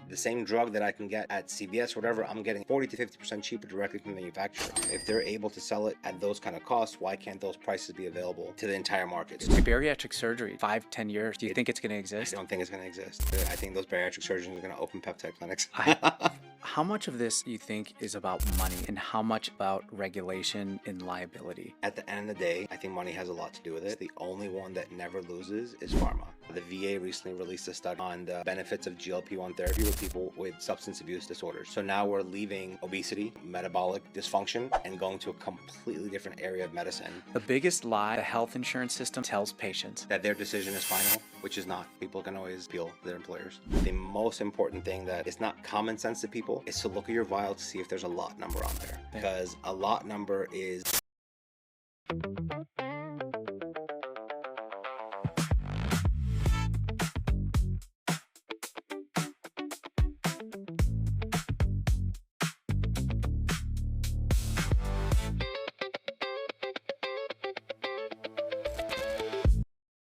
The same drug that I can get at CVS or whatever, I'm getting 40 to 50% cheaper directly from the manufacturer. If they're able to sell it at those kind of costs, why can't those prices be available to the entire market? Bariatric surgery, 5-10 years. Do you think it's going to I exist? don't think it's going to exist. I think those bariatric surgeons are going to open peptide clinics. How much of this do you think is about money and how much about regulation and liability? At the end of the day, I think money has a lot to do with it. The only one that never loses is pharma. The VA recently released a study on the benefits of GLP-1 therapy with people with substance abuse disorders. So now we're leaving obesity, metabolic dysfunction, and going to a completely different area of medicine. The biggest lie the health insurance system tells patients That their decision is final, which is not. People can always appeal to their employers. The most important thing that is not common sense to people is to look at your vial to see if there's a lot number on there. Because a lot number is...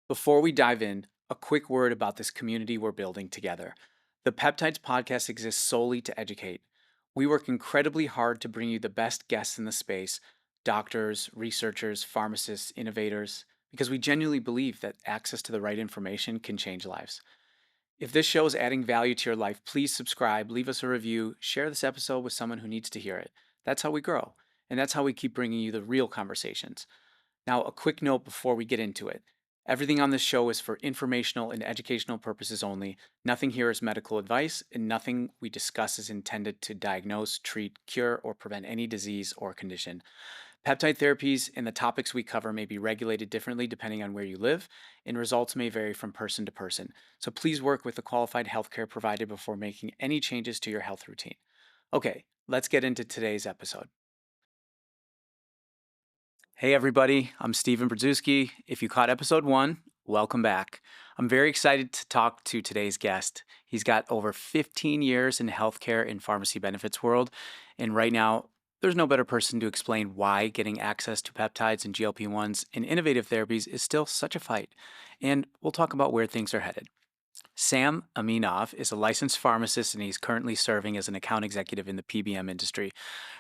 Before we dive in, a quick word about this community we're building together. The Peptides podcast exists solely to educate. We work incredibly hard to bring you the best guests in the space, doctors, researchers, pharmacists, innovators, because we genuinely believe that access to the right information can change lives. If this show is adding value to your life, please subscribe, leave us a review, share this episode with someone who needs to hear it. That's how we grow, and that's how we keep bringing you the real conversations. Now, a quick note before we get into it. Everything on this show is for informational and educational purposes only. Nothing here is medical advice, and nothing we discuss is intended to diagnose, treat, cure, or prevent any disease or condition. Peptide therapies and the topics we cover may be regulated differently depending on where you live, and results may vary from person to person. So please work with a qualified healthcare provider before making any changes to your health routine. Okay, let's get into today's episode. Hey everybody, I'm Steven Brzezinski. If you caught episode 1, welcome back. I'm very excited to talk to today's guest. He's got over 15 years in healthcare and pharmacy benefits world, and right now, there's no better person to explain why getting access to peptides and GLP-1s and innovative therapies is still such a fight. And we'll talk about where things are headed. Sam Aminov is a licensed pharmacist and he's currently serving as an account executive in the PBM industry.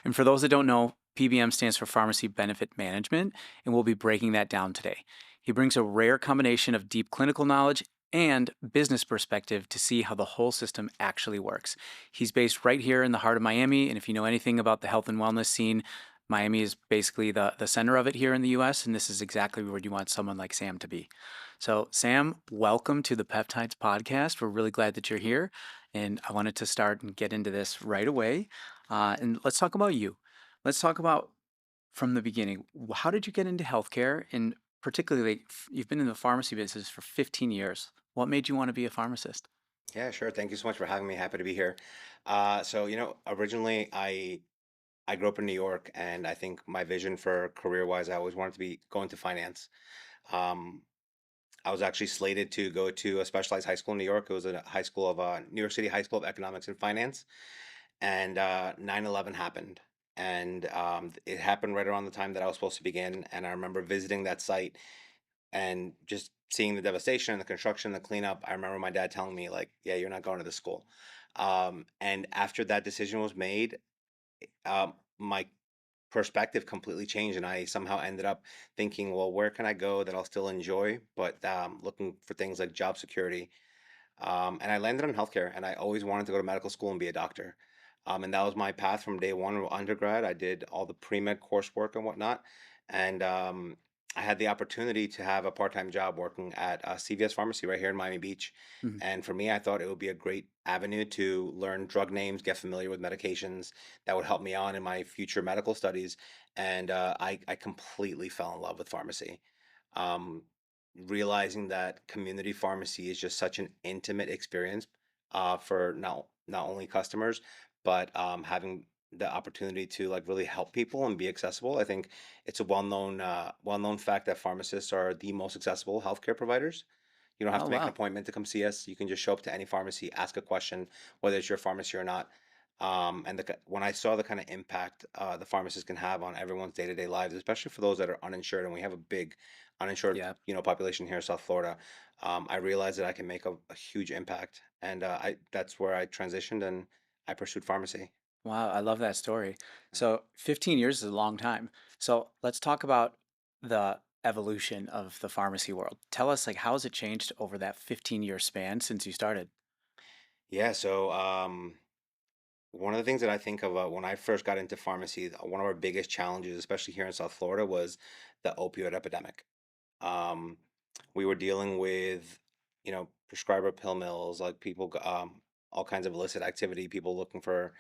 And for those that don't know, PBM stands for Pharmacy Benefit Management, and we'll be breaking that down today. He brings a rare combination of deep clinical knowledge and business perspective to see how the whole system actually works. He's based right here in the heart of Miami, and if you know anything about the health and wellness scene, Miami is basically the center of it here in the US, and this is exactly where you want someone like Sam to be. So, Sam, welcome to the Peptides podcast. We're really glad that you're here, and I wanted to start and get into this right away. And let's talk about you. Let's talk about from the beginning. How did you get into healthcare? And particularly, you've been in the pharmacy business for 15 years. What made you want to be a pharmacist? Yeah, sure. Thank you so much for having me. Happy to be here. Originally I grew up in New York, and I think my vision for career-wise, I always wanted to be going to finance. Um, I was actually slated to go to a specialized high school in New York. It was a high school of New York City High School of Economics and Finance, and 9/11 happened, and it happened right around the time that I was supposed to begin. And I remember visiting that site and just seeing the devastation and the construction, the cleanup. I remember my dad telling me like, "Yeah, you're not going to the school." And after that decision was made, my perspective completely changed, and I somehow ended up thinking, well, where can I go that I'll still enjoy, but looking for things like job security. And I landed in healthcare, and I always wanted to go to medical school and be a doctor. And that was my path from day one of undergrad. I did all the pre-med coursework and whatnot, and I had the opportunity to have a part-time job working at a CVS pharmacy right here in Miami Beach. Mhm. And for me, I thought it would be a great avenue to learn drug names, get familiar with medications that would help me on in my future medical studies. And I completely fell in love with pharmacy. Um, Realizing that community pharmacy is just such an intimate experience for not only customers, but having the opportunity to like really help people and be accessible. I think it's a well known fact that pharmacists are the most accessible healthcare providers. You don't have Oh, to make an wow. appointment to come see us. You can just show up to any pharmacy, ask a question, whether it's your pharmacy or not. When I saw the kind of impact the pharmacist can have on everyone's day-to-day lives, especially for those that are uninsured, and we have a big uninsured, Yeah. population here in South Florida, I realized that I can make a huge impact. and I that's where I transitioned and I pursued pharmacy. Wow, I love that story. So 15 years is a long time. So let's talk about the evolution of the pharmacy world. Tell us, like, how has it changed over that 15-year span since you started? Yeah, so one of the things that I think of when I first got into pharmacy, one of our biggest challenges, especially here in South Florida, was the opioid epidemic. Um, we were dealing with, prescriber pill mills, like all kinds of illicit activity, people looking for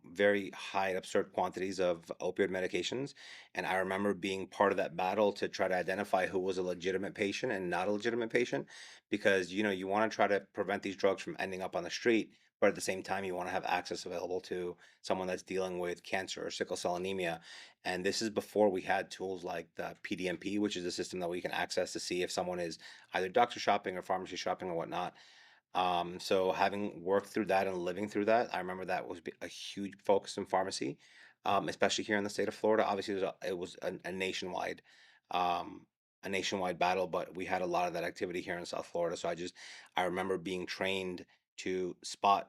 very high, absurd quantities of opioid medications. And I remember being part of that battle to try to identify who was a legitimate patient and not a legitimate patient, because you want to try to prevent these drugs from ending up on the street, but at the same time, you want to have access available to someone that's dealing with cancer or sickle cell anemia. And this is before we had tools like the PDMP, which is a system that we can access to see if someone is either doctor shopping or pharmacy shopping or whatnot. So having worked through that and living through that, I remember that was a huge focus in pharmacy, especially here in the state of Florida. Obviously, it was um, a nationwide battle, but we had a lot of that activity here in South Florida. So I remember being trained to spot,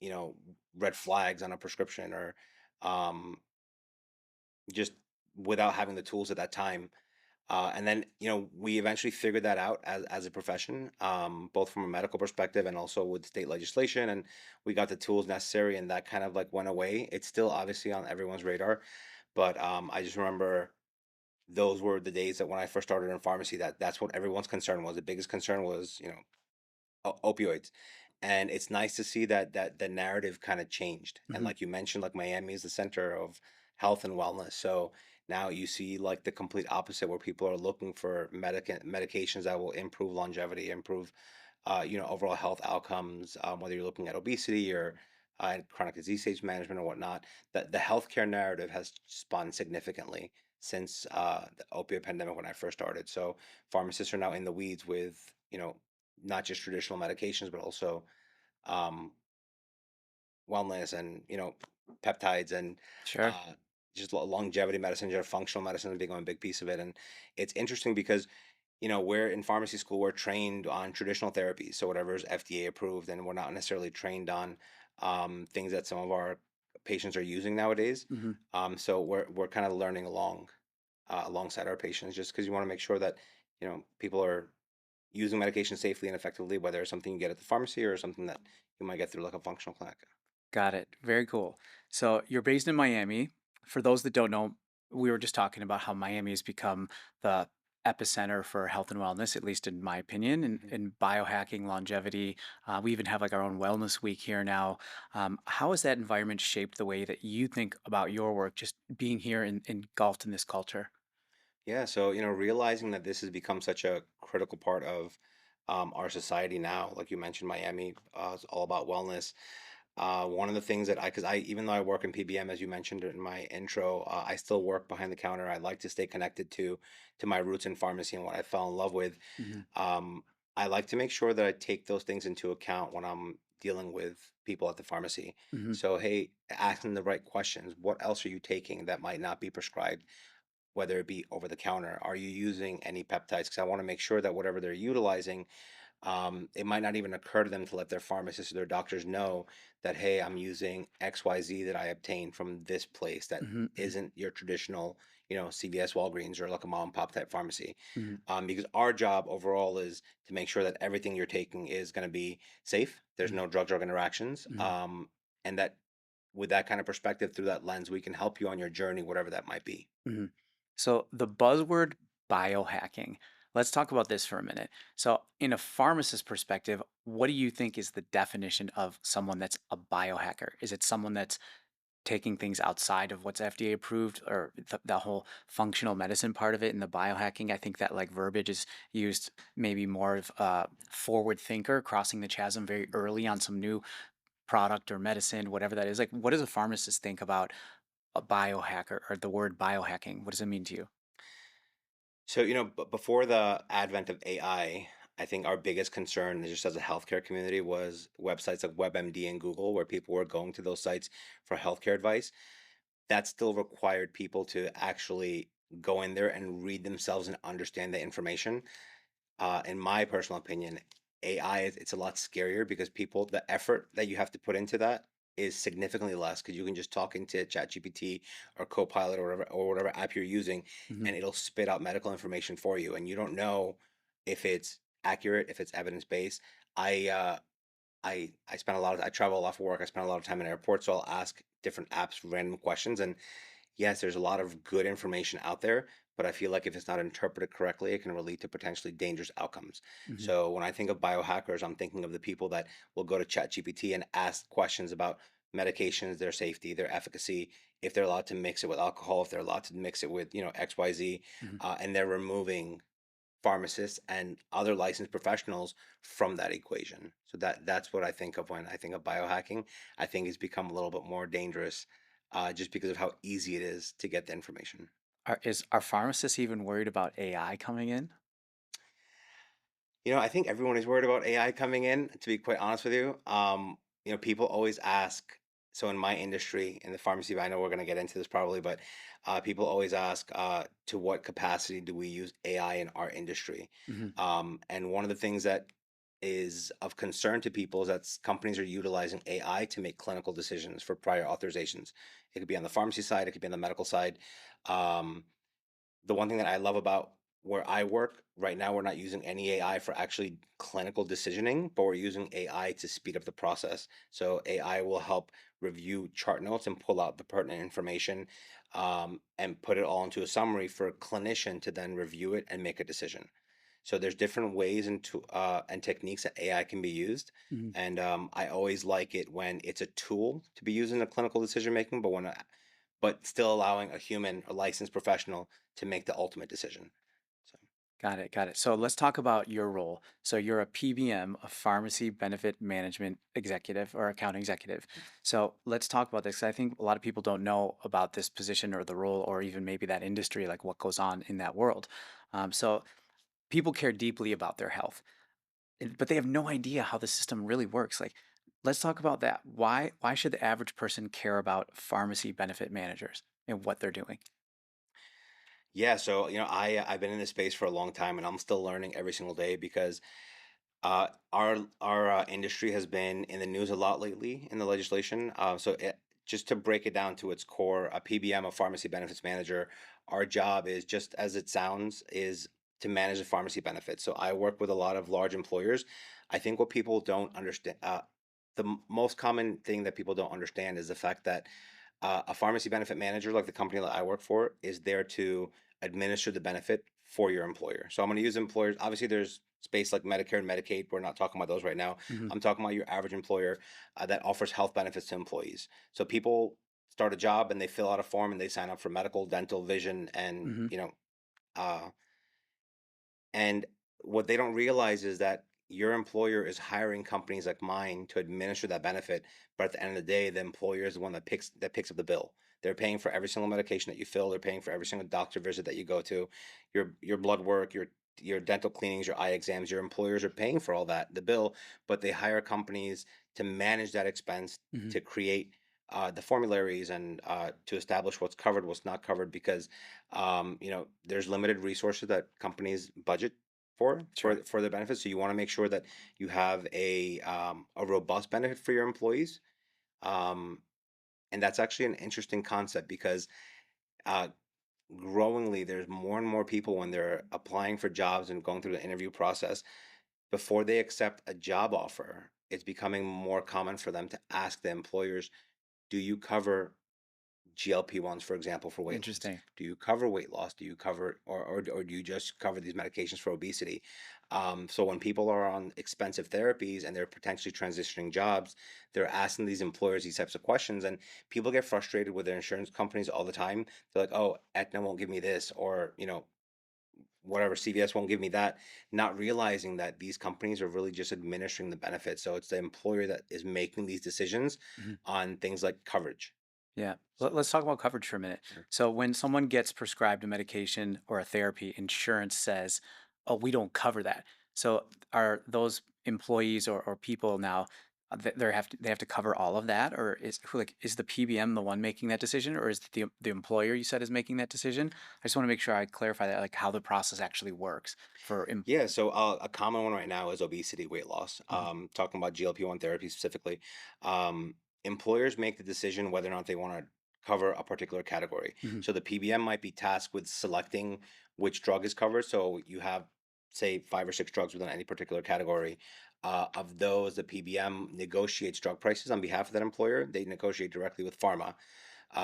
you know, red flags on a prescription or um, just without having the tools at that time. And then, we eventually figured that out as a profession, both from a medical perspective and also with state legislation. And we got the tools necessary, and that kind of like went away. It's still obviously on everyone's radar, but I just remember those were the days that when I first started in pharmacy, that's what everyone's concern was. The biggest concern was, opioids. And it's nice to see that the narrative kind of changed. And Hmm. like you mentioned, like Miami is the center of health and wellness. So now you see like the complete opposite, where people are looking for medications that will improve longevity, improve overall health outcomes, whether you're looking at obesity or chronic disease stage management or whatnot. The healthcare narrative has spun significantly since the opioid pandemic when I first started. So pharmacists are now in the weeds with, not just traditional medications, but also um, wellness and, peptides and Sure. uh, just longevity medicine, just functional medicine is becoming a big piece of it. And it's interesting because, we're in pharmacy school, we're trained on traditional therapies. So whatever is FDA approved, and we're not necessarily trained on things that some of our patients are using nowadays. Hmm. So we're kind of learning alongside our patients, just because you want to make sure that, people are using medication safely and effectively, whether it's something you get at the pharmacy or something that you might get through like a functional clinic. Got it. Very cool. So you're based in Miami. For those that don't know, we were just talking about how Miami has become the epicenter for health and wellness, at least in my opinion, Mhm. in biohacking, longevity. We even have like our own wellness week here now. How has that environment shaped the way that you think about your work, just being here and engulfed in this culture? Yeah, so realizing that this has become such a critical part of our society now, like you mentioned, Miami is all about wellness. One of the things that because even though I work in PBM, as you mentioned in my intro, I still work behind the counter. I like to stay connected to my roots in pharmacy and what I fell in love with. Hmm. Um, I like to make sure that I take those things into account when I'm dealing with people at the pharmacy. Hmm. So, hey, asking the right questions. What else are you taking that might not be prescribed, whether it be over the counter? Are you using any peptides? Because I want to make sure that whatever they're utilizing, it might not even occur to them to let their pharmacists or their doctors know that, hey, I'm using XYZ that I obtained from this place that Hmm. isn't your traditional, CVS, Walgreens, or like a mom and pop type pharmacy. Hmm. Because our job overall is to make sure that everything you're taking is going to be safe. There's Hmm. no drug interactions. Hmm. And that with that kind of perspective through that lens, we can help you on your journey, whatever that might be. Hmm. So the buzzword biohacking, let's talk about this for a minute. So in a pharmacist perspective, what do you think is the definition of someone that's a biohacker? Is it someone that's taking things outside of what's FDA approved, or the whole functional medicine part of it in the biohacking? I think that like verbiage is used maybe more of a forward thinker crossing the chasm very early on some new product or medicine, whatever that is. Like, what does a pharmacist think about a biohacker or the word biohacking? What does it mean to you? So, before the advent of I think our biggest concern, just as a healthcare community, was websites like WebMD and Google, where people were going to those sites for healthcare advice. That still required people to actually go in there and read themselves and understand the information. In my personal opinion, AI, it's a lot scarier because the effort that you have to put into that is significantly less because you can just talk into ChatGPT or Copilot or whatever app you're using, Hmm. and it'll spit out medical information for you, and you don't know if it's accurate, if it's evidence based. I I spend a lot of I travel a lot for work. I spend a lot of time in airports, so I'll ask different apps random questions, and yes, there's a lot of good information out there, but I feel like if it's not interpreted correctly, it can lead to potentially dangerous outcomes. Hmm. So when I think of biohackers, I'm thinking of the people that will go to ChatGPT and ask questions about medications, their safety, their efficacy, if they're allowed to mix it with alcohol, if they're allowed to mix it with, XYZ, Hmm. and they're removing pharmacists and other licensed professionals from that equation. So that's what I think of when I think of biohacking. I think it's become a little bit more dangerous just because of how easy it is to get the information. Are pharmacists even worried about AI coming in? I think everyone is worried about AI coming in, to be quite honest with you. People always ask. So in my industry, in the pharmacy, I know we're going to get into this probably, but people always ask, to what capacity do we use AI in our industry? Hmm. And one of the things that is of concern to people is that companies are utilizing AI to make clinical decisions for prior authorizations. It could be on the pharmacy side, it could be on the medical side. Um, the one thing that I love about where I work right now, we're not using any AI for actually clinical decisioning, but we're using AI to speed up the process. So AI will help review chart notes and pull out the pertinent information, and put it all into a summary for a clinician to then review it and make a decision. So there's different ways and techniques that AI can be used. Hmm. And I always like it when it's a tool to be used in a clinical decision making, but still allowing a human, a licensed professional, to make the ultimate decision. So Got it. Got it. So let's talk about your role. So you're a PBM, a pharmacy benefit management executive or account executive. So let's talk about this. 'Cause I think a lot of people don't know about this position or the role or even maybe that industry, like what goes on in that world. So people care deeply about their health, but they have no idea how the system really works. Like, let's talk about that. Why should the average person care about pharmacy benefit managers and what they're doing? yeah, so I've been in this space for a long time, and I'm still learning every single day because our industry has been in the news a lot lately in the legislation. Just to break it down to its core, a PBM, a pharmacy benefits manager, our job is just as it sounds, is to manage the pharmacy benefits. So I work with a lot of large employers. I think what people don't understand, most common thing that people don't understand is the fact that a pharmacy benefit manager, like the company that I work for, is there to administer the benefit for your employer. So I'm going to use employers. Obviously, there's space like Medicare and Medicaid. We're not talking about those right now. Hmm. I'm talking about your average employer that offers health benefits to employees. So people start a job and they fill out a form and they sign up for medical, dental, vision, and Hmm. uh, and what they don't realize is that your employer is hiring companies like mine to administer that benefit. But at the end of the day, the employer is the one that picks up the bill. They're paying for every single medication that you fill. They're paying for every single doctor visit that you go to, your blood work, your dental cleanings, your eye exams. Your employers are paying for all that, the bill, but they hire companies to manage that expense, Hmm. to create the formularies, and to establish what's covered, what's not covered, because there's limited resources that companies budget for Sure. for their benefits. So you want to make sure that you have a robust benefit for your employees. Um, and that's actually an interesting concept because uh, growingly, there's more and more people when they're applying for jobs and going through the interview process before they accept a job offer. It's becoming more common for them to ask the employers, "Do you cover GLP-1s, for example, for weight loss? Interesting. Do you cover weight loss? Do you cover or do you just cover these medications for obesity?" So when people are on expensive therapies and they're potentially transitioning jobs, they're asking these employers these types of questions, and people get frustrated with their insurance companies all the time. They're like, "Oh, Aetna won't give me this," or whatever, CVS won't give me that, not realizing that these companies are really just administering the benefits. So it's the employer that is making these decisions Mhm. on things like coverage. Yeah. So, Let's talk about coverage for a minute. sure. So, when someone gets prescribed a medication or a therapy, insurance says, oh, we don't cover that. So, are those employees or people now they have to cover all of that, or is the PBM the one making that decision, or is it the employer you said is making that decision? I just want to make sure I clarify that, like how the process actually works for. Yeah, so a common one right now is obesity, weight loss. Mhm, Talking about GLP-1 therapy specifically, employers make the decision whether or not they want to cover a particular category. mhm, So the PBM might be tasked with selecting which drug is covered. So you have, say, 5 or 6 drugs within any particular category. Of those, the PBM negotiates drug prices on behalf of that employer. They negotiate directly with pharma.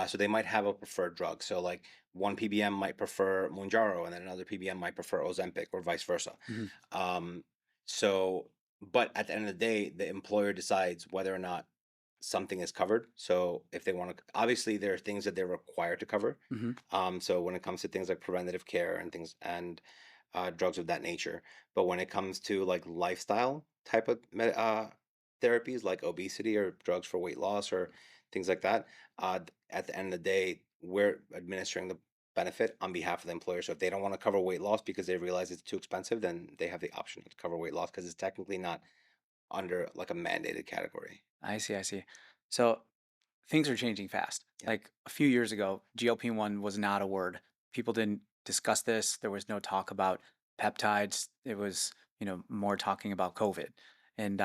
So they might have a preferred drug. So like one PBM might prefer Mounjaro, and then another PBM might prefer Ozempic, or vice versa. mhm, Um, so, but at the end of the day, the employer decides whether or not something is covered. So if they want to, obviously there are things that they're required to cover. mhm, So when it comes to things like preventative care and things and drugs of that nature, but when it comes to like lifestyle type of therapies like obesity or drugs for weight loss or things like that, at the end of the day, we're administering the benefit on behalf of the employer. So if they don't want to cover weight loss because they realize it's too expensive, then they have the option to cover weight loss because it's technically not under like a mandated category. I see, I see. So things are changing fast. Yeah. Like a few years ago, GLP-1 was not a word. People didn't discuss this. There was no talk about peptides. It was, more talking about COVID. And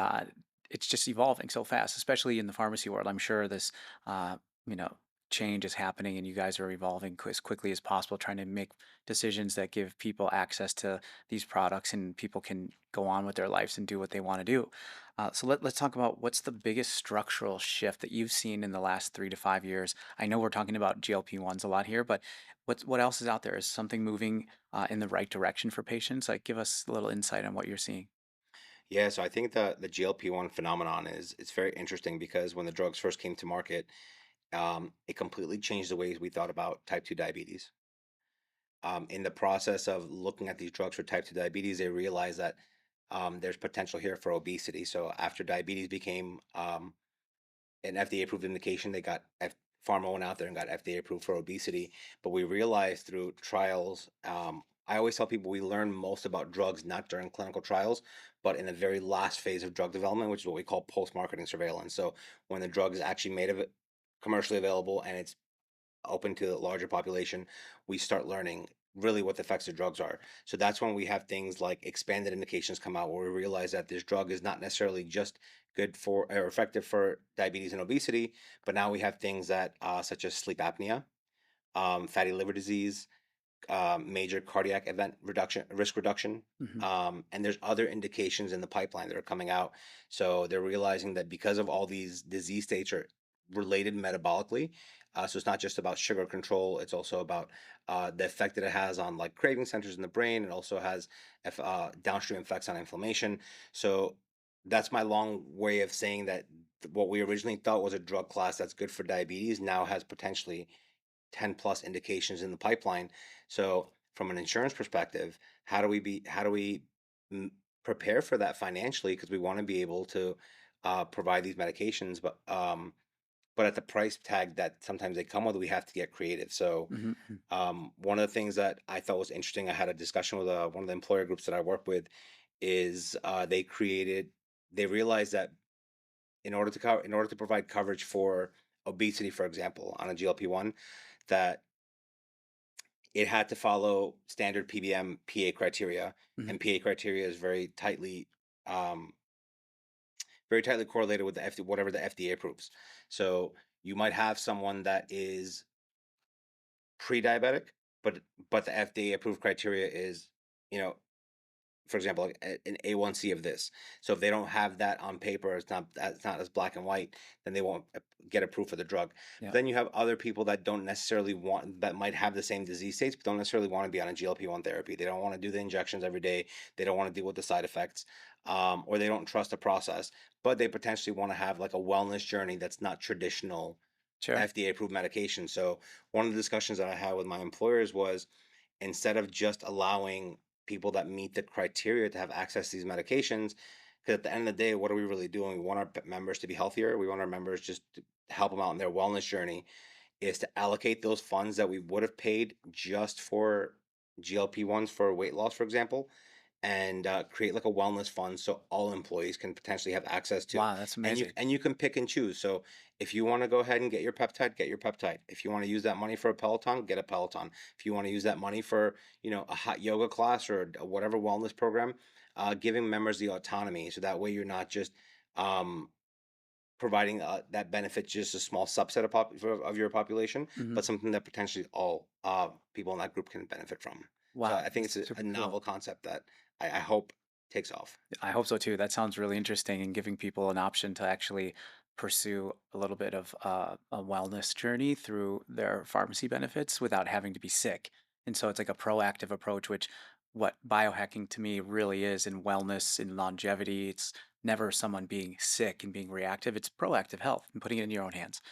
it's just evolving so fast, especially in the pharmacy world. I'm sure this, uh, you know, change is happening and you guys are evolving as quickly as possible, trying to make decisions that give people access to these products and people can go on with their lives and do what they want to do. So let's talk about what's the biggest structural shift that you've seen in the last 3 to 5 years. I know we're talking about GLP-1s a lot here, but what else is out there? Is something moving in the right direction for patients? Like, give us a little insight on what you're seeing. Yeah, so I think the GLP-1 phenomenon is it's very interesting because when the drugs first came to market, it completely changed the ways we thought about type 2 diabetes. In the process of looking at these drugs for type 2 diabetes, they realized that there's potential here for obesity. So after diabetes became an FDA approved indication, pharma went out there and got FDA approved for obesity. But we realized through trials, I always tell people we learn most about drugs not during clinical trials, but in the very last phase of drug development, which is what we call post marketing surveillance. So when the drug is actually made of it commercially available and it's open to the larger population, we start learning really what the effects of drugs are. So that's when we have things like expanded indications come out where we realize that this drug is not necessarily just good for or effective for diabetes and obesity, but now we have things that such as sleep apnea, fatty liver disease, major cardiac event reduction, risk reduction. Hmm. And there's other indications in the pipeline that are coming out. So they're realizing that because of all these disease states are related metabolically, so it's not just about sugar control, it's also about the effect that it has on like craving centers in the brain. It also has downstream effects on inflammation. So that's my long way of saying that what we originally thought was a drug class that's good for diabetes now has potentially 10 plus indications in the pipeline. So from an insurance perspective, how do we mm, prepare for that financially? Because we want to be able to provide these medications, but at the price tag that sometimes they come with, we have to get creative. So Hmm. one of the things that I thought was interesting, I had a discussion with one of the employer groups that I work with, is they realized that in order to provide coverage for obesity, for example, on a GLP-1, that it had to follow standard PBM PA criteria, Hmm. and PA criteria is um, very tightly correlated with the whatever the FDA approves. So you might have someone that is pre-diabetic, but the FDA approved criteria is, you know, for example, like an A1C of this. So if they don't have that on paper, it's not as black and white, then they won't get approved for the drug. But Yeah. then you have other people that don't necessarily want that might have the same disease states, but don't necessarily want to be on a GLP-1 therapy. They don't want to do the injections every day. They don't want to deal with the side effects, or they don't trust the process. But they potentially want to have like a wellness journey that's not traditional Sure. FDA approved medication. So one of the discussions that I had with my employers was instead of just allowing people that meet the criteria to have access to these medications, because at the end of the day, what are we really doing? We want our members to be healthier. We want our members just to help them out in their wellness journey. Is to allocate those funds that we would have paid just for GLP-1s for weight loss, for example, and create like a wellness fund so all employees can potentially have access to. Wow, that's And you amazing. and you can pick and choose. So if you want to go ahead and get your peptide, get your peptide. If you want to use that money for a Peloton, get a Peloton. If you want to use that money for, a hot yoga class or whatever wellness program, giving members the autonomy so that way you're not just um, providing that benefit just a small subset of your population, Hmm. but something that potentially all people in that group can benefit from. So Wow, I think it's that's a super novel cool. concept that I hope takes off. I hope so too. That sounds really interesting and giving people an option to actually pursue a little bit of a wellness journey through their pharmacy benefits without having to be sick. And so it's like a proactive approach, which what biohacking to me really is in wellness, in longevity. It's never someone being sick and being reactive. It's proactive health and putting it in your own hands.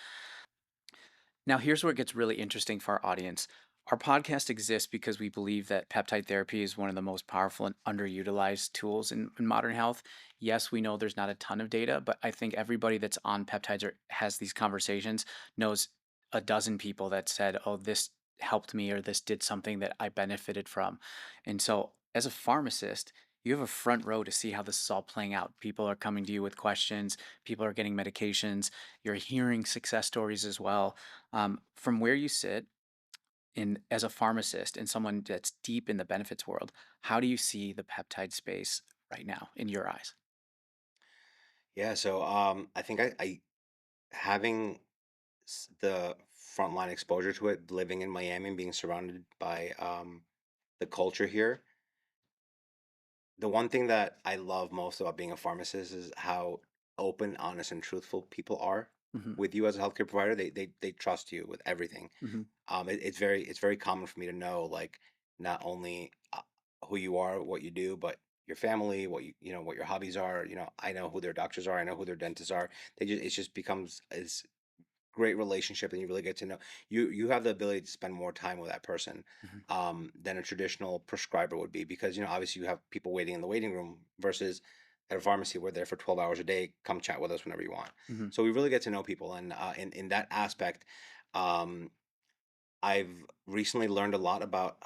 Now, here's where it gets really interesting for our audience. Our podcast exists because we believe that peptide therapy is one of the most powerful and underutilized tools in modern health. Yes, we know there's not a ton of data, but I think everybody that's on peptides or has these conversations knows a dozen people that said, oh, this helped me or this did something that I benefited from. And so, as a pharmacist, you have a front row to see how this is all playing out. People are coming to you with questions, people are getting medications, you're hearing success stories as well. From where you sit in as a pharmacist and someone that's deep in the benefits world, how do you see the peptide space right now in your eyes? Yeah, so I think I having the frontline exposure to it, living in Miami and being surrounded by the culture here. The one thing that I love most about being a pharmacist is how open, honest, and truthful people are Hmm. with you as a healthcare provider. They trust you with everything. Hmm. It's very common for me to know like not only who you are, what you do, but your family, what your hobbies are. I know who their doctors are. I know who their dentists are. It just becomes it's great relationship and you really get to know you have the ability to spend more time with that person Hmm. than a traditional prescriber would be because obviously you have people waiting in the waiting room versus at a pharmacy we're there for 12 hours a day, come chat with us whenever you want. Hmm. So we really get to know people, and in that aspect, um, I've recently learned a lot about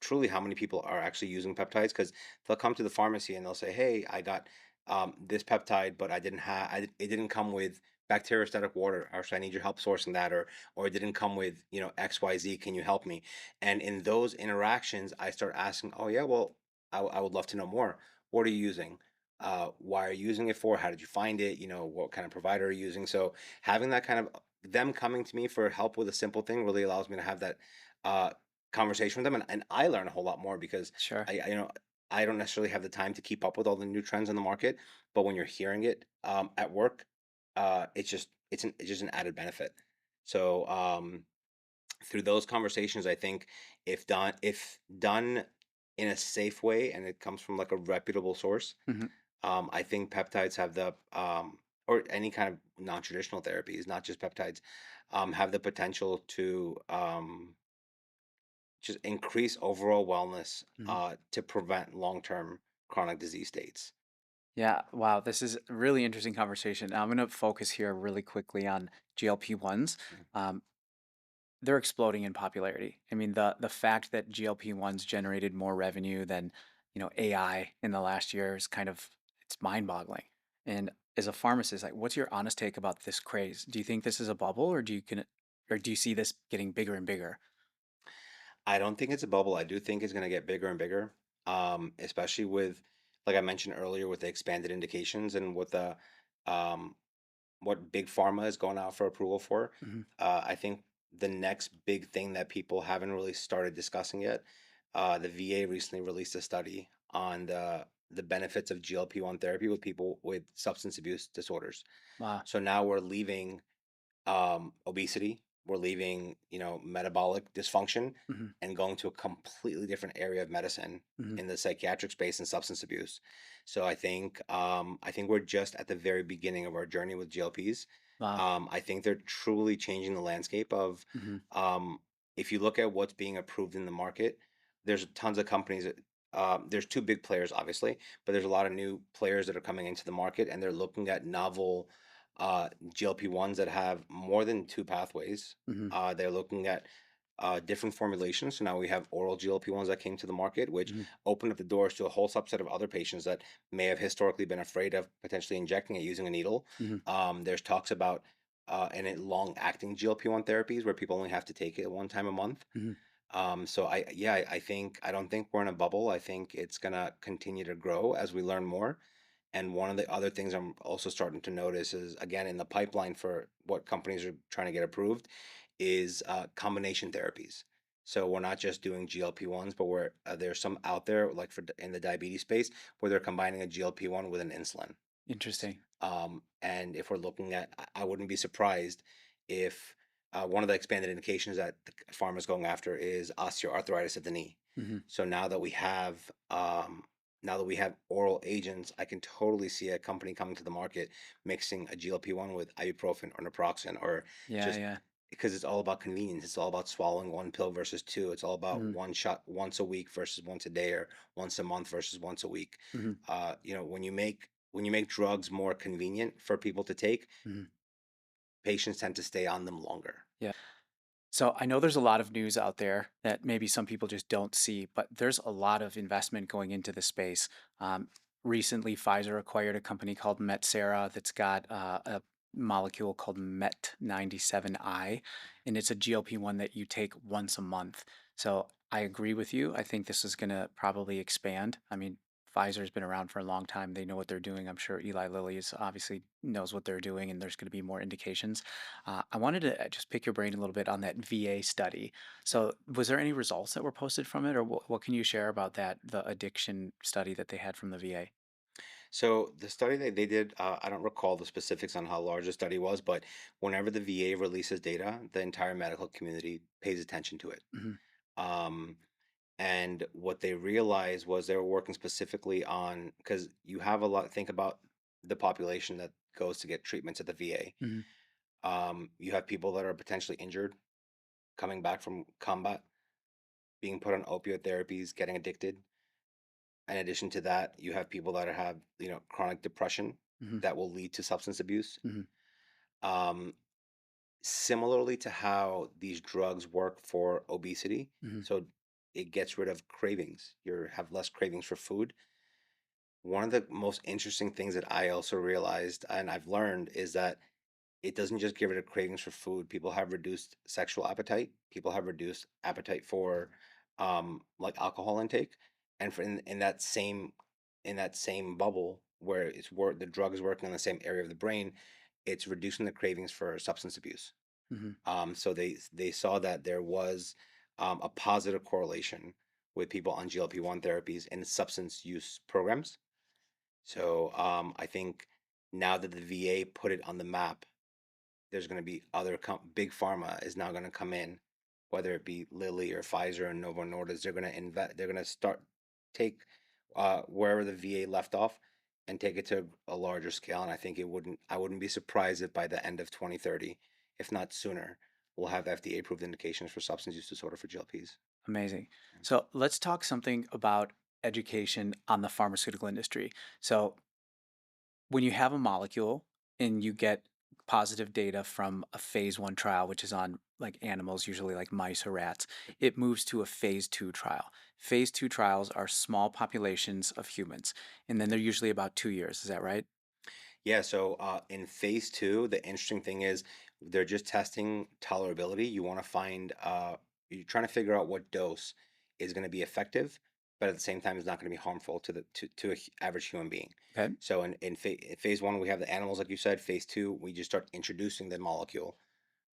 truly how many people are actually using peptides because they'll come to the pharmacy and they'll say, "Hey, I got this peptide, but it didn't come with bacteriostatic water, or so I need your help sourcing that, or it didn't come with XYZ. Can you help me?" And in those interactions, I start asking, "Oh yeah, well, I would love to know more. What are you using? Why are you using it for? How did you find it? What kind of provider are you using?" So having that kind of them coming to me for help with a simple thing really allows me to have that uh, conversation with them, and I learn a whole lot more because Sure. I don't necessarily have the time to keep up with all the new trends in the market, but when you're hearing it at work, it's just an added benefit. So through those conversations, I think if done in a safe way and it comes from like a reputable source, Hmm. I think peptides have or any kind of non-traditional therapies, not just peptides, have the potential to just increase overall wellness Hmm. to prevent long-term chronic disease states. Yeah, wow, this is a really interesting conversation. I'm going to focus here really quickly on GLP-1s. Mhm. Um, they're exploding in popularity. I mean, the fact that GLP-1s generated more revenue than, AI in the last year is kind of it's mind-boggling. And as a pharmacist, like what's your honest take about this craze? Do you think this is a bubble or do you see this getting bigger and bigger? I don't think it's a bubble. I do think it's going to get bigger and bigger, especially with, like I mentioned earlier, with the expanded indications and with the um, what big pharma is going out for approval for. Hmm. I think the next big thing that people haven't really started discussing yet, the VA recently released a study on the benefits of GLP-1 therapy with people with substance abuse disorders. Wow. So now we're leaving obesity, we're leaving, metabolic dysfunction Hmm. and going to a completely different area of medicine Hmm. in the psychiatric space and substance abuse. So I think we're just at the very beginning of our journey with GLPs. Wow. I think they're truly changing the landscape of Hmm. um, if you look at what's being approved in the market, there's tons of companies that there's two big players, obviously, but there's a lot of new players that are coming into the market and they're looking at novel GLP-1s that have more than two pathways. Hmm. They're looking at different formulations. So now we have oral GLP-1s that came to the market, which Mhm. opened up the doors to a whole subset of other patients that may have historically been afraid of potentially injecting it using a needle. Mhm. There's talks about long-acting GLP-1 therapies where people only have to take it one time a month. Mhm. So I think I don't think we're in a bubble. I think it's gonna continue to grow as we learn more. And one of the other things I'm also starting to notice is, again, in the pipeline for what companies are trying to get approved is combination therapies. So we're not just doing GLP-1s, but there's some out there like in the diabetes space where they're combining a GLP-1 with an insulin. Interesting. And if we're looking at, I wouldn't be surprised if one of the expanded indications that the pharma is going after is osteoarthritis of the knee. Mhm. So now that we have oral agents, I can totally see a company coming to the market mixing a GLP-1 with ibuprofen or naproxen, or Yeah, just yeah. because it's all about convenience. It's all about swallowing one pill versus two. It's all about Mhm. one shot once a week versus once a day, or once a month versus once a week. Mhm. When you make drugs more convenient for people to take, Mhm. patients tend to stay on them longer. Yeah. So I know there's a lot of news out there that maybe some people just don't see, but there's a lot of investment going into the space. Um, Recently, Pfizer acquired a company called Metsera that's got a molecule called MET97I, and it's a GLP-1 that you take once a month. So I agree with you. I think this is going to probably expand. I mean, Pfizer's been around for a long time. They know what they're doing. I'm sure Eli Lilly is obviously knows what they're doing, and there's going to be more indications. I wanted to just pick your brain a little bit on that VA study. So, was there any results that were posted from it, or what can you share about that, the addiction study that they had from the VA? So the study that they did, I don't recall the specifics on how large the study was, but whenever the VA releases data, the entire medical community pays attention to it. Hmm. Um, and what they realized was they were working specifically on, because you have a lot, think about the population that goes to get treatments at the VA. Hmm. You have people that are potentially injured, coming back from combat, being put on opioid therapies, getting addicted. In addition to that, you have people that have, chronic depression Hmm. that will lead to substance abuse. Hmm. Um, Similarly to how these drugs work for obesity, Hmm. so it gets rid of cravings. You have less cravings for food. One of the most interesting things that I also realized and I've learned is that it doesn't just get rid of cravings for food. People have reduced sexual appetite. People have reduced appetite for like alcohol intake. And in that same bubble where the drug is working on the same area of the brain, it's reducing the cravings for substance abuse. Hmm. So they saw that there was a positive correlation with people on GLP-1 therapies and substance use programs. So I think now that the VA put it on the map, there's going to be big pharma is now going to come in, whether it be Lilly or Pfizer and Novo Nordisk. They're going to invest. They're going to start take wherever the VA left off and take it to a larger scale. And I think I wouldn't be surprised if by the end of 2030, if not sooner, we'll have FDA approved indications for substance use disorder for GLPs. Amazing. So let's talk something about education on the pharmaceutical industry. So when you have a molecule and you get positive data from a phase 1 trial, which is on like animals, usually like mice or rats, it moves to a phase 2 trial. Phase 2 trials are small populations of humans, and then they're usually about 2 years. Is that right? Yeah, so in phase two, the interesting thing is they're just testing tolerability. You're trying to figure out what dose is going to be effective, but at the same time, it's not going to be harmful to a average human being. Okay. So in phase one, we have the animals, like you said. Phase two, we just start introducing the molecule,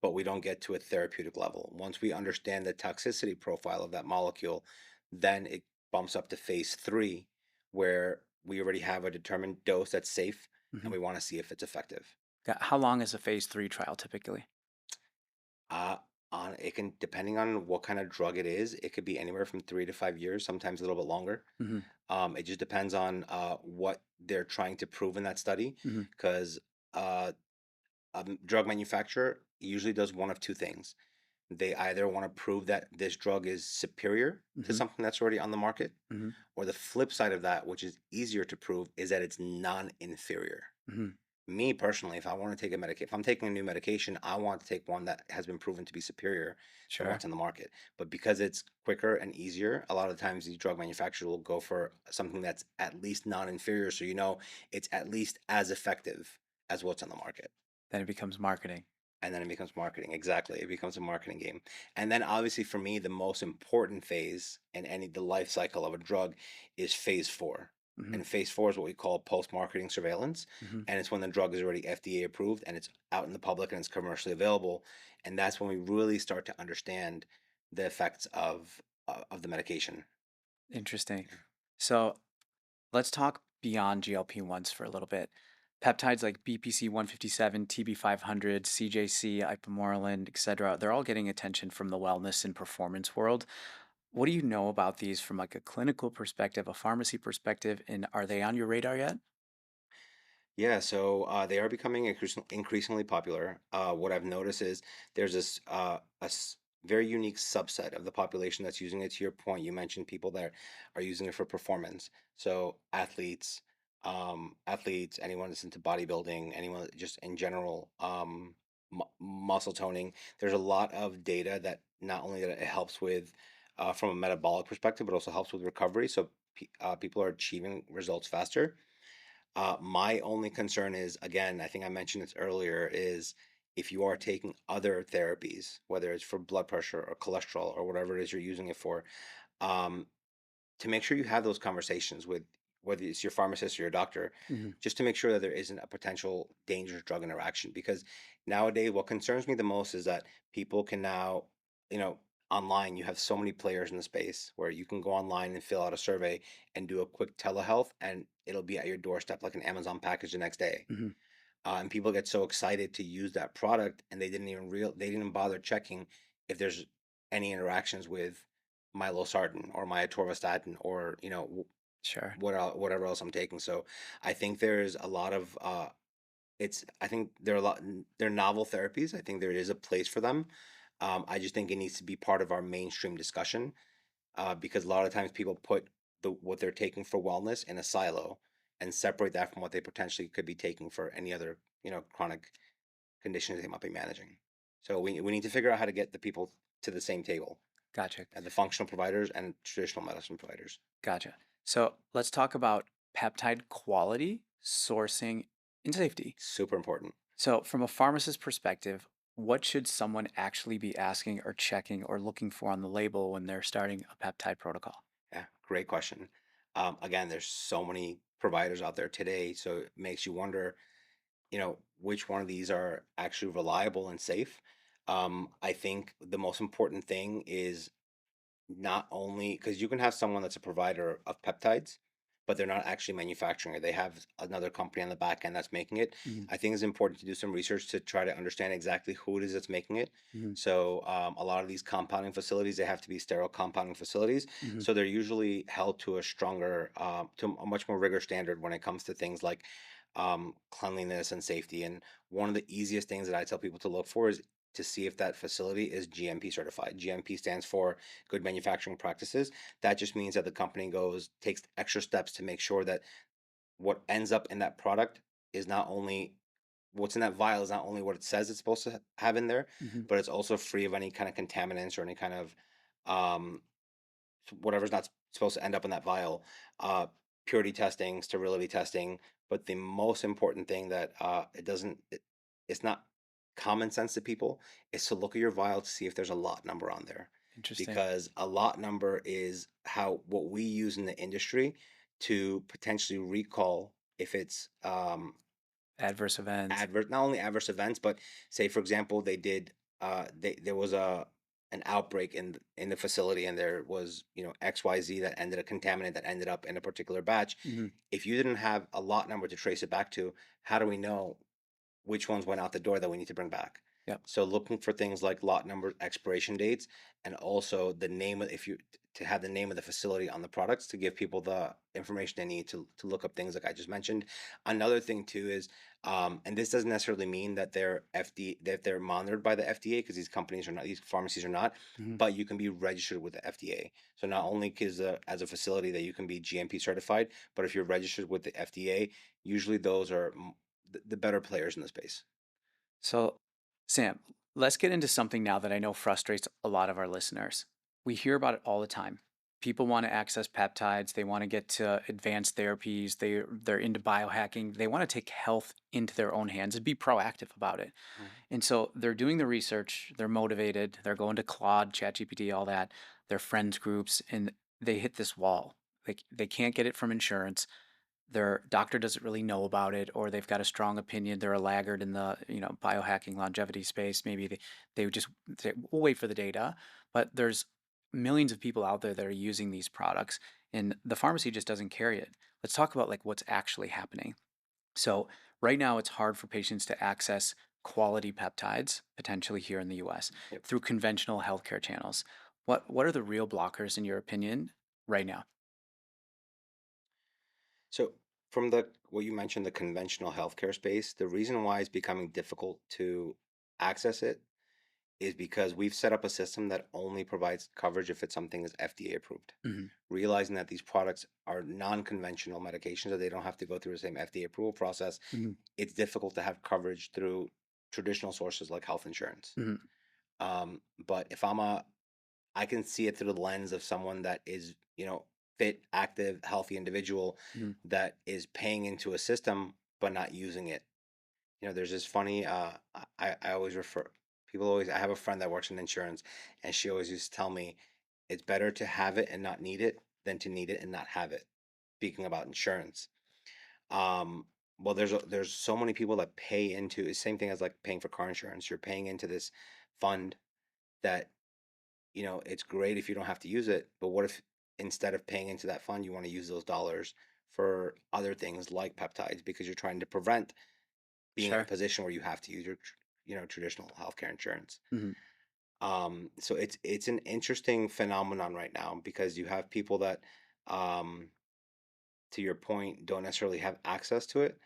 but we don't get to a therapeutic level. Once we understand the toxicity profile of that molecule, then it bumps up to phase three, where we already have a determined dose that's safe Hmm. and we want to see if it's effective. How long is a phase 3 trial typically? Uh, on it can depending on what kind of drug it is, it could be anywhere from 3 to 5 years, sometimes a little bit longer. Hmm. It just depends on what they're trying to prove in that study, Hmm. because uh, a drug manufacturer usually does one of two things. They either want to prove that this drug is superior to Hmm. something that's already on the market, Hmm. or the flip side of that, which is easier to prove, is that it's non-inferior. Hmm. Me personally, if I want to take a medication, if I'm taking a new medication, I want to take one that has been proven to be superior than Sure. what's in the market. But because it's quicker and easier, a lot of times these drug manufacturers will go for something that's at least non-inferior, so it's at least as effective as what's on the market. Then it becomes marketing. And then it becomes marketing. Exactly. It becomes a marketing game. And then obviously for me, the most important phase in the life cycle of a drug is phase four. Hmm. And phase four is what we call post-marketing surveillance. Hmm. And it's when the drug is already FDA approved and it's out in the public and it's commercially available. And that's when we really start to understand the effects of the medication. Interesting. So let's talk beyond GLP-1s for a little bit. Peptides like BPC 157, TB 500, CJC, ipamorelin, etc. They're all getting attention from the wellness and performance world. What do you know about these from like a clinical perspective, a pharmacy perspective, and are they on your radar yet? Yeah, so they are becoming increasingly popular. What I've noticed is there's this very unique subset of the population that's using it. To your point, you mentioned people that are using it for performance. So athletes, anyone that's into bodybuilding, anyone just in general, muscle toning. There's a lot of data that not only that it helps with from a metabolic perspective, but also helps with recovery. So people are achieving results faster. My only concern is, again, I think I mentioned this earlier, is if you are taking other therapies, whether it's for blood pressure or cholesterol or whatever it is you're using it for, um, to make sure you have those conversations with whether it's your pharmacist or your doctor, Hmm. just to make sure that there isn't a potential dangerous drug interaction. Because nowadays, what concerns me the most is that people can now, you know, online, you have so many players in the space where you can go online and fill out a survey and do a quick telehealth, and it'll be at your doorstep like an Amazon package the next day. Hmm. And people get so excited to use that product, and they didn't even bother checking if there's any interactions with milosartan or my atorvastatin or Sure. whatever else I'm taking. So I think there's a lot of it's I think there are they're novel therapies. I think there is a place for them. I just think it needs to be part of our mainstream discussion because a lot of times people put what they're taking for wellness in a silo and separate that from what they potentially could be taking for any other chronic conditions they might be managing. So we need to figure out how to get the people to the same table, Gotcha. the functional providers and traditional medicine providers. Gotcha. So let's talk about peptide quality, sourcing, and safety. Super important. So, from a pharmacist perspective, what should someone actually be asking or checking or looking for on the label when they're starting a peptide protocol? Yeah, great question. Again, there's so many providers out there today, so it makes you wonder, which one of these are actually reliable and safe. I think the most important thing is not only because you can have someone that's a provider of peptides, but they're not actually manufacturing it. They have another company on the back end that's making it. Hmm. I think it's important to do some research to try to understand exactly who it is that's making it. Hmm. So a lot of these compounding facilities, they have to be sterile compounding facilities. Hmm. So they're usually held to a stronger, to a much more rigorous standard when it comes to things like cleanliness and safety. And one of the easiest things that I tell people to look for is to see if that facility is GMP certified. GMP stands for good manufacturing practices. That just means that the company takes extra steps to make sure that what ends up in that product is not only what's in that vial is not only what it says it's supposed to have in there, Hmm. but it's also free of any kind of contaminants or any kind of um, whatever's not supposed to end up in that vial. Uh, Purity testing, sterility testing, but the most important thing that it's not common sense to people is to look at your vial to see if there's a lot number on there, Interesting. because a lot number is how what we use in the industry to potentially recall if it's Adverse events. adverse not only adverse events, but say for example there was an outbreak in the facility and there was XYZ that ended a contaminant that ended up in a particular batch. Hmm. If you didn't have a lot number to trace it back to, how do we know which ones went out the door that we need to bring back? Yep. So looking for things like lot numbers, expiration dates, and also the name of if you to have the name of the facility on the products to give people the information they need to look up things like I just mentioned. Another thing too is, and this doesn't necessarily mean that they're monitored by the FDA, because these pharmacies are not, Hmm. but you can be registered with the FDA. So not only is as a facility that you can be GMP certified, but if you're registered with the FDA, usually the better players in the space. So, Sam, let's get into something now that I know frustrates a lot of our listeners. We hear about it all the time. People want to access peptides, they want to get to advanced therapies, they're into biohacking, they want to take health into their own hands and be proactive about it. Mhm. And so they're doing the research, they're motivated, they're going to Claude, ChatGPT, all that, their friends groups, and they hit this wall. They can't get it from insurance, their doctor doesn't really know about it, or they've got a strong opinion, they're a laggard in the biohacking longevity space. Maybe they would just say, we'll wait for the data. But there's millions of people out there that are using these products, and the pharmacy just doesn't carry it. Let's talk about like what's actually happening. So right now it's hard for patients to access quality peptides potentially here in the US Yep. through conventional healthcare channels. What are the real blockers in your opinion right now? So from the what you mentioned, the conventional healthcare space, the reason why it's becoming difficult to access it is because we've set up a system that only provides coverage if it's something is FDA approved. Hmm. Realizing that these products are non-conventional medications, that they don't have to go through the same FDA approval process, Hmm. it's difficult to have coverage through traditional sources like health insurance. Hmm. But if I can see it through the lens of someone that is, fit, active, healthy individual Hmm. that is paying into a system but not using it. There's this funny. I always refer people always. I have a friend that works in insurance, and she always used to tell me it's better to have it and not need it than to need it and not have it. Speaking about insurance, um, well, there's so many people that pay into it's same thing as like paying for car insurance. You're paying into this fund that it's great if you don't have to use it, but what if instead of paying into that fund, you want to use those dollars for other things like peptides because you're trying to prevent being in a Sure. position where you have to use your traditional healthcare insurance. Hmm. So it's an interesting phenomenon right now because you have people that, um, to your point, don't necessarily have access to it.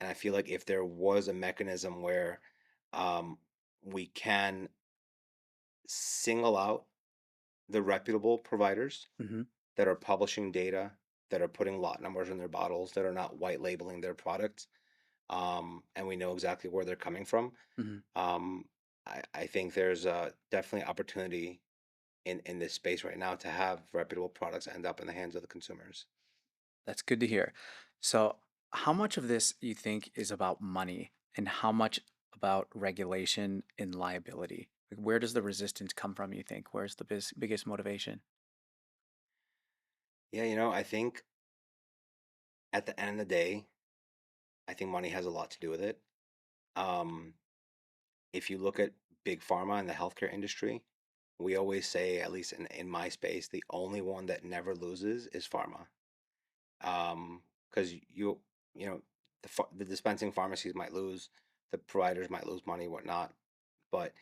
And I feel like if there was a mechanism where um, we can single out the reputable providers Hmm. that are publishing data, that are putting lot numbers in their bottles, that are not white labeling their products, and we know exactly where they're coming from. Hmm. Um, I think there's definitely opportunity in this space right now to have reputable products end up in the hands of the consumers. That's good to hear. So, how much of this you think is about money and how much about regulation and liability? Like, where does the resistance come from, you think? Where's the biggest motivation? Yeah, I think at the end of the day, I think money has a lot to do with it. Um, if you look at big pharma and the healthcare industry, we always say, at least in my space, the only one that never loses is pharma. Because you know, the dispensing pharmacies might lose, the providers might lose money, whatnot, but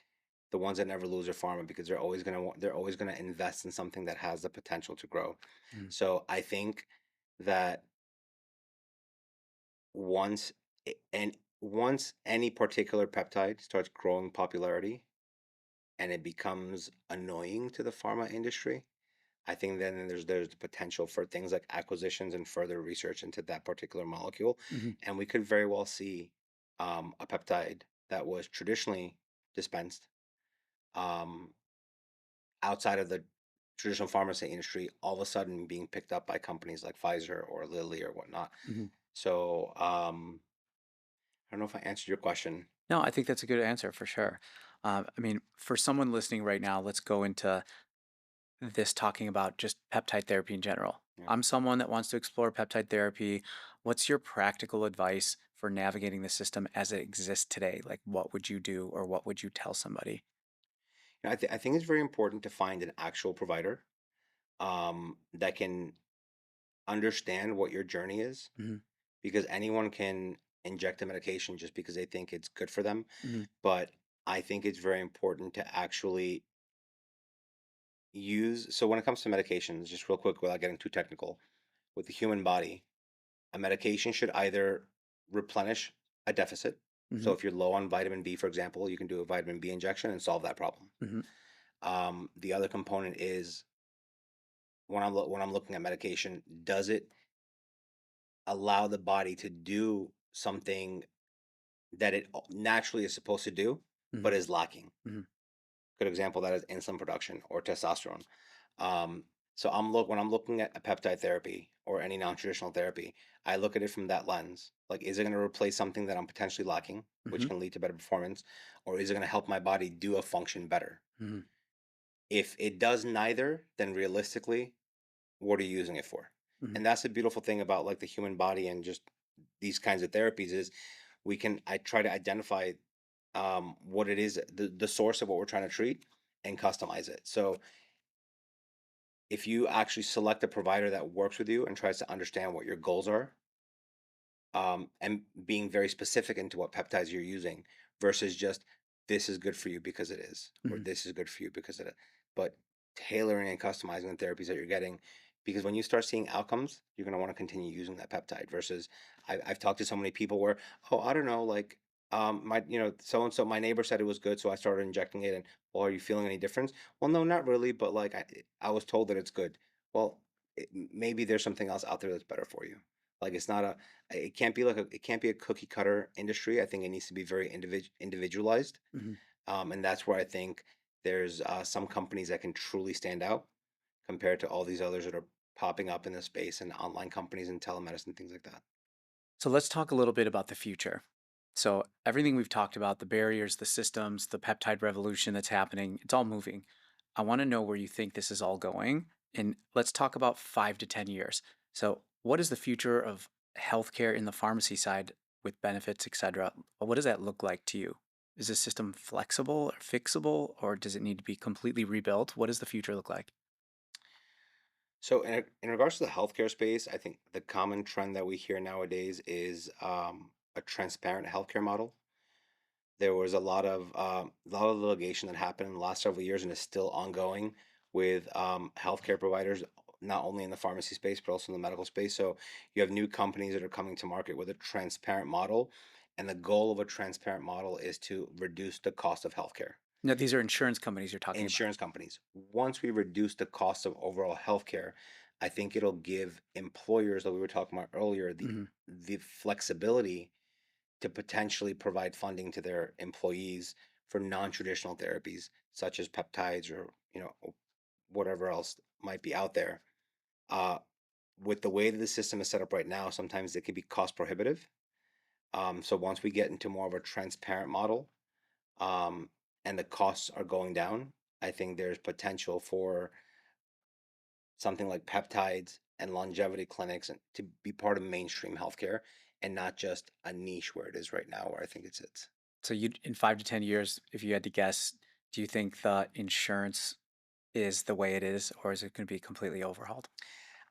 the ones that never lose are pharma because they're always gonna invest in something that has the potential to grow. Mm. So I think that once and once any particular peptide starts growing popularity and it becomes annoying to the pharma industry, I think then there's the potential for things like acquisitions and further research into that particular molecule, Hmm. and we could very well see a peptide that was traditionally dispensed um, outside of the traditional pharmacy industry all of a sudden being picked up by companies like Pfizer or Lilly or whatnot. Hmm. So I don't know if I answered your question. No, I think that's a good answer for sure. I mean, for someone listening right now, let's go into this talking about just peptide therapy in general. Yeah. I'm someone that wants to explore peptide therapy. What's your practical advice for navigating the system as it exists today? Like, what would you do or what would you tell somebody? I think it's very important to find an actual provider that can understand what your journey is Hmm. because anyone can inject a medication just because they think it's good for them. Hmm. But I think it's very important to actually use. So when it comes to medications, just real quick without getting too technical, with the human body, a medication should either replenish a deficit. Hmm. So if you're low on vitamin B, for example, you can do a vitamin B injection and solve that problem. Hmm. The other component is when I'm looking at medication, does it allow the body to do something that it naturally is supposed to do, but Hmm. is lacking. Hmm. Good example of that is insulin production or testosterone. Um, so when I'm looking at a peptide therapy or any non-traditional therapy, I look at it from that lens. Like, is it going to replace something that I'm potentially lacking, which Hmm. can lead to better performance, or is it going to help my body do a function better? Hmm. If it does neither, then realistically, what are you using it for? Hmm. And that's the beautiful thing about like the human body and just these kinds of therapies is I try to identify what it is, the source of what we're trying to treat, and customize it. So if you actually select a provider that works with you and tries to understand what your goals are, and being very specific into what peptides you're using versus just this is good for you because it is, or Hmm. this is good for you because of it. But tailoring and customizing the therapies that you're getting, because when you start seeing outcomes, you're going to want to continue using that peptide. Versus, I've talked to so many people where, oh, I don't know, like, my, so and so, my neighbor said it was good, so I started injecting it, and well, are you feeling any difference? Well, no, not really, but like, I was told that it's good. Well, maybe there's something else out there that's better for you. Like, it's not a it can't be it can't be a cookie cutter industry. I think it needs to be very individualized, Hmm. and that's where I think there's some companies that can truly stand out compared to all these others that are popping up in the space and online companies and telemedicine things like that. So let's talk a little bit about the future. So everything we've talked about, the barriers, the systems, the peptide revolution that's happening, it's all moving. I want to know where you think this is all going. And let's talk about 5 to 10 years. So what is the future of healthcare in the pharmacy side with benefits, et cetera? What does that look like to you? Is this system flexible or fixable, or does it need to be completely rebuilt? What does the future look like? So in regards to the healthcare space, I think the common trend that we hear nowadays is a transparent healthcare model. There was a lot of litigation that happened in the last several years and is still ongoing with healthcare providers, not only in the pharmacy space but also in the medical space. So you have new companies that are coming to market with a transparent model, and the goal of a transparent model is to reduce the cost of healthcare. Now, these are insurance companies you're talking about. Insurance companies, once we reduce the cost of overall healthcare, I think it'll give employers that we were talking about earlier Hmm. the flexibility to potentially provide funding to their employees for non-traditional therapies such as peptides or whatever else might be out there. uh, with the way that the system is set up right now, sometimes it can be cost prohibitive. So once we get into more of a transparent model, um, and the costs are going down, I think there's potential for something like peptides and longevity clinics to be part of mainstream healthcare and not just a niche where it is right now, where I think it sits. So you, in 5 to 10 years, if you had to guess, do you think the insurance is the way it is, or is it going to be completely overhauled?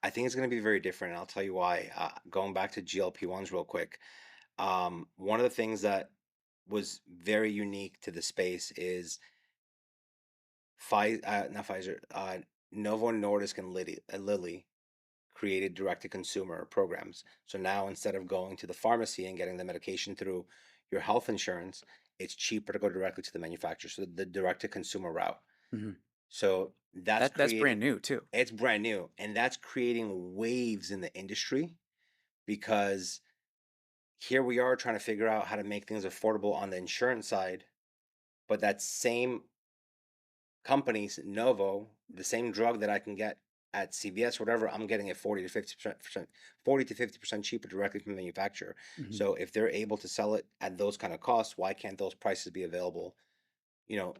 I think it's going to be very different, and I'll tell you why. Going back to GLP-1s real quick, one of the things that was very unique to the space is not Pfizer, Novo Nordisk and Lilly created direct-to-consumer programs. So now instead of going to the pharmacy and getting the medication through your health insurance, it's cheaper to go directly to the manufacturer. So the direct-to-consumer route. Hmm. So That's brand new too. it's brand new, and that's creating waves in the industry because here we are trying to figure out how to make things affordable on the insurance side, but that same companies, Novo, the same drug that I can get at CVS, whatever, I'm getting it 40 to 50% cheaper directly from the manufacturer. Hmm. So if they're able to sell it at those kind of costs, why can't those prices be available, you know,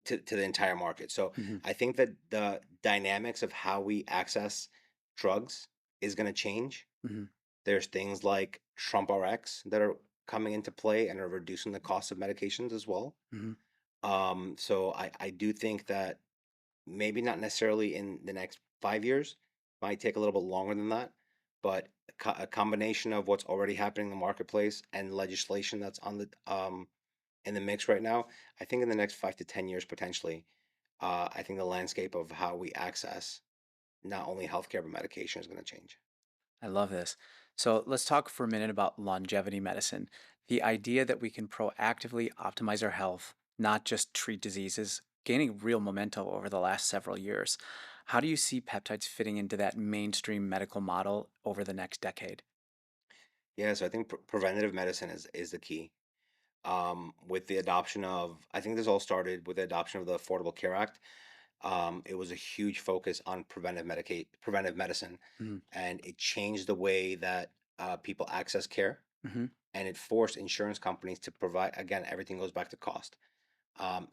to the entire market? So Hmm. I think that the dynamics of how we access drugs is going to change. Hmm. There's things like Trump RX that are coming into play and are reducing the cost of medications as well. Hmm. So I do think that maybe not necessarily in the next 5 years, might take a little bit longer than that, but a combination of what's already happening in the marketplace and legislation that's on the in the mix right now, I think in the next 5 to 10 years potentially, I think the landscape of how we access not only healthcare but medication is going to change. I love this. So let's talk for a minute about longevity medicine. The idea that we can proactively optimize our health, not just treat diseases, gaining real momentum over the last several years. How do you see peptides fitting into that mainstream medical model over the next decade? Yeah, so I think preventative medicine is the key. with the adoption of, I think this all started with the adoption of the Affordable Care Act. It was a huge focus on preventive medicine, Mhm. and it changed the way that people access care, Mhm. and it forced insurance companies to provide. Again, everything goes back to cost.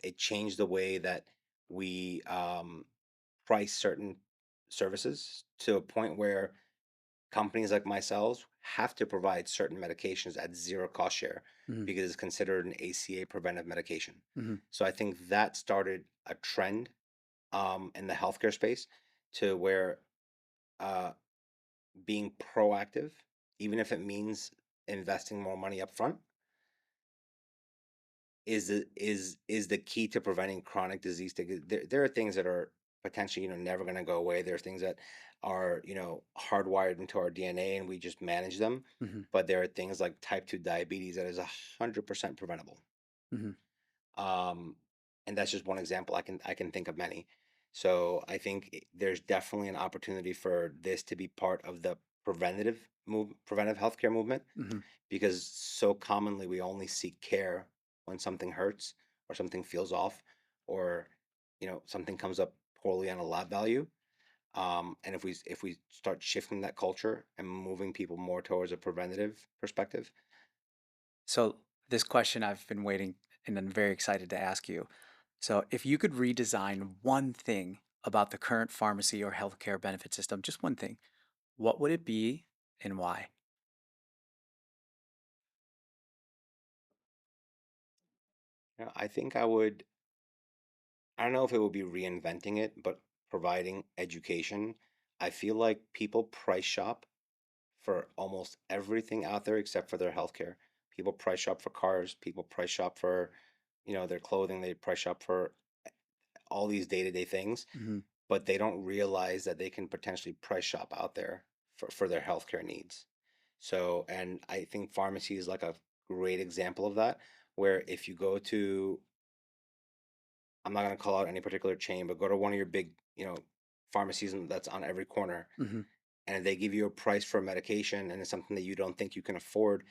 It changed the way that we price certain services to a point where companies like myself have to provide certain medications at zero cost share Mhm. because it's considered an ACA preventive medication. Mhm. So I think that started a trend in the healthcare space to where uh, being proactive, even if it means investing more money up front, is the key to preventing chronic disease. There are things that are potentially never going to go away. There are things that are hardwired into our DNA and we just manage them. Mhm. But there are things like type 2 diabetes that is 100% preventable. Mhm. Um, and that's just one example. I can think of many. So I think there's definitely an opportunity for this to be part of the preventive healthcare movement, Mhm. because so commonly we only seek care when something hurts or something feels off, or something comes up poorly on a lab value. And if we start shifting that culture and moving people more towards a preventative perspective. So, this question I've been waiting and I'm very excited to ask you. So, if you could redesign one thing about the current pharmacy or healthcare benefit system, just one thing, what would it be and why? I think I don't know if it would be reinventing it, but providing education. I feel like people price shop for almost everything out there except for their healthcare. People price shop for cars, people price shop for, their clothing, they price shop for all these day-to-day things, Mhm. but they don't realize that they can potentially price shop out there for their healthcare needs. So, and I think pharmacy is like a great example of that, where if you go to, I'm not going to call out any particular chain, but go to one of your big, pharmacies that's on every corner, Mhm. and they give you a price for a medication and it's something that you don't think you can afford.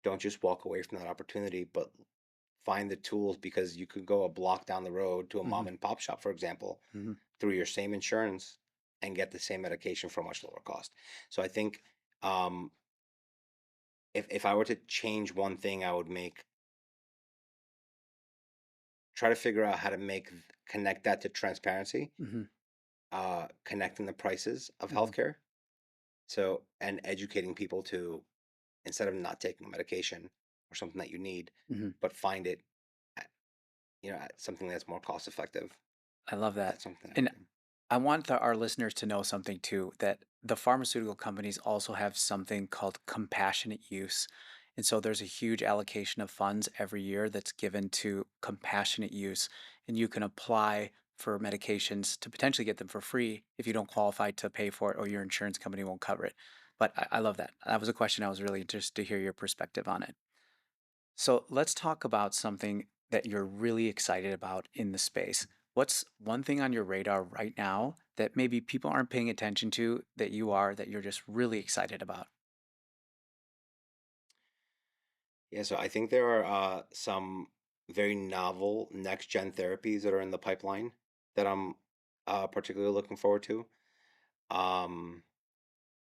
Don't just walk away from that opportunity, but find the tools, because you could go a block down the road to a mom Mhm. and pop shop, for example, Mhm. through your same insurance and get the same medication for a much lower cost. So I think, um, if I were to change one thing, I would try to figure out how to connect that to transparency, Mhm. connecting the prices of Mhm. healthcare. So, and educating people to, instead of not taking a medication or something that you need, Mhm. but find it, at, at something that's more cost effective. I love that. That's something I would And do. I want our listeners to know something too, that the pharmaceutical companies also have something called compassionate use. And so there's a huge allocation of funds every year that's given to compassionate use. And you can apply for medications to potentially get them for free if you don't qualify to pay for it or your insurance company won't cover it. But I love that. That was a question I was really interested to hear your perspective on it. So let's talk about something that you're really excited about in the space. What's one thing on your radar right now that maybe people aren't paying attention to that you are, that you're just really excited about? Yeah, so I think there are some very novel next gen therapies that are in the pipeline that I'm particularly looking forward to. Um,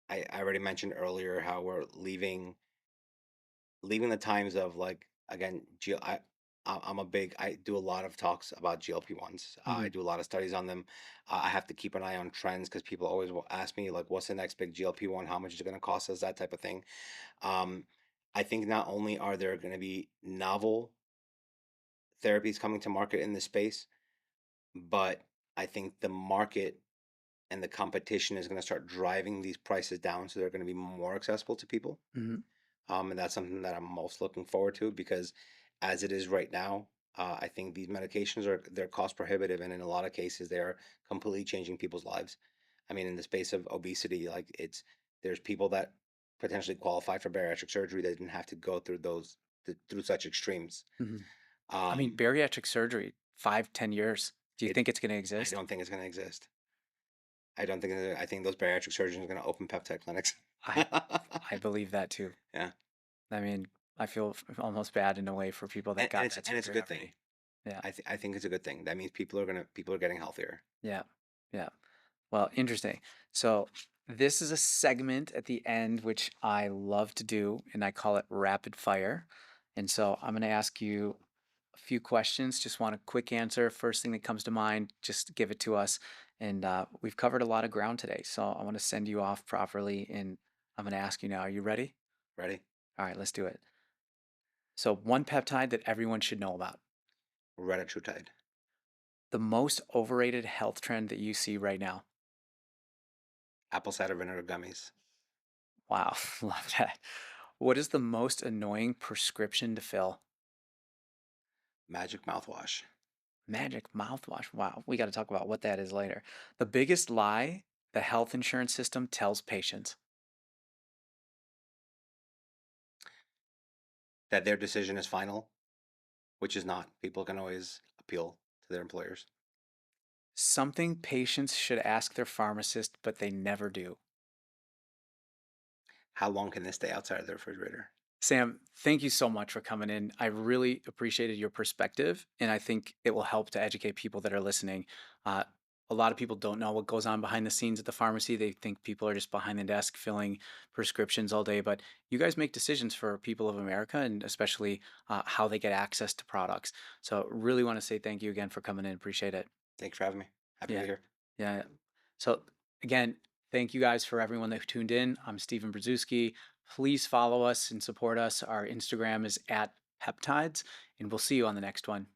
I already mentioned earlier how we're leaving the times of, like, again, I do a lot of talks about GLP-1s. I Hmm. do a lot of studies on them. I have to keep an eye on trends because people always will ask me, like, what's the next big GLP-1? How much is it going to cost us? That type of thing. Um, I think not only are there going to be novel therapies coming to market in this space, but I think the market and the competition is going to start driving these prices down, so they're going to be more accessible to people. Hmm. And that's something that I'm most looking forward to, because as it is right now, I think these medications they're cost prohibitive, and in a lot of cases, they are completely changing people's lives. I mean, in the space of obesity, like, there's people that potentially qualify for bariatric surgery that didn't have to go through through such extremes. Hmm. I mean, Um, bariatric surgery, 5, 10 years. Do you it think it's going to I exist? don't think it's going to exist. I don't think I think those bariatric surgeons are going to open peptide clinics. I I believe that too. Yeah. I mean, I feel almost bad in a way for people that got that And it's a surgery good thing. already. Yeah. I think it's a good thing. That means people are getting healthier. Yeah. Yeah. Well, interesting. So this is a segment at the end which I love to do, and I call it rapid fire. And so I'm going to ask you a few questions. Just want a quick answer. First thing that comes to mind, just give it to us. And we've covered a lot of ground today, so I want to send you off properly. And I'm going to ask you now. Are you ready? Ready? All right, let's do it. So one peptide that everyone should know about. Retatrutide. The most overrated health trend that you see right now. Apple cider vinegar gummies. Wow, love that. What is the most annoying prescription to fill? Magic mouthwash. Magic mouthwash. Wow, we got to talk about what that is later. The biggest lie the health insurance system tells patients. That their decision is final, which is not. People can always appeal to their employers. Something patients should ask their pharmacist, but they never do. How long can this stay outside of the refrigerator? Sam, thank you so much for coming in. I really appreciated your perspective, and I think it will help to educate people that are listening. Uh, a lot of people don't know what goes on behind the scenes at the pharmacy. They think people are just behind the desk filling prescriptions all day, but you guys make decisions for people of America and especially how they get access to products. So, really want to say thank you again for coming in. Appreciate it. Thanks for having me. Happy to Yeah. be here. Yeah. So again, thank you guys for everyone that tuned in. I'm Stephen Brzezinski. Please follow us and support us. Our Instagram is at Peptides, and we'll see you on the next one.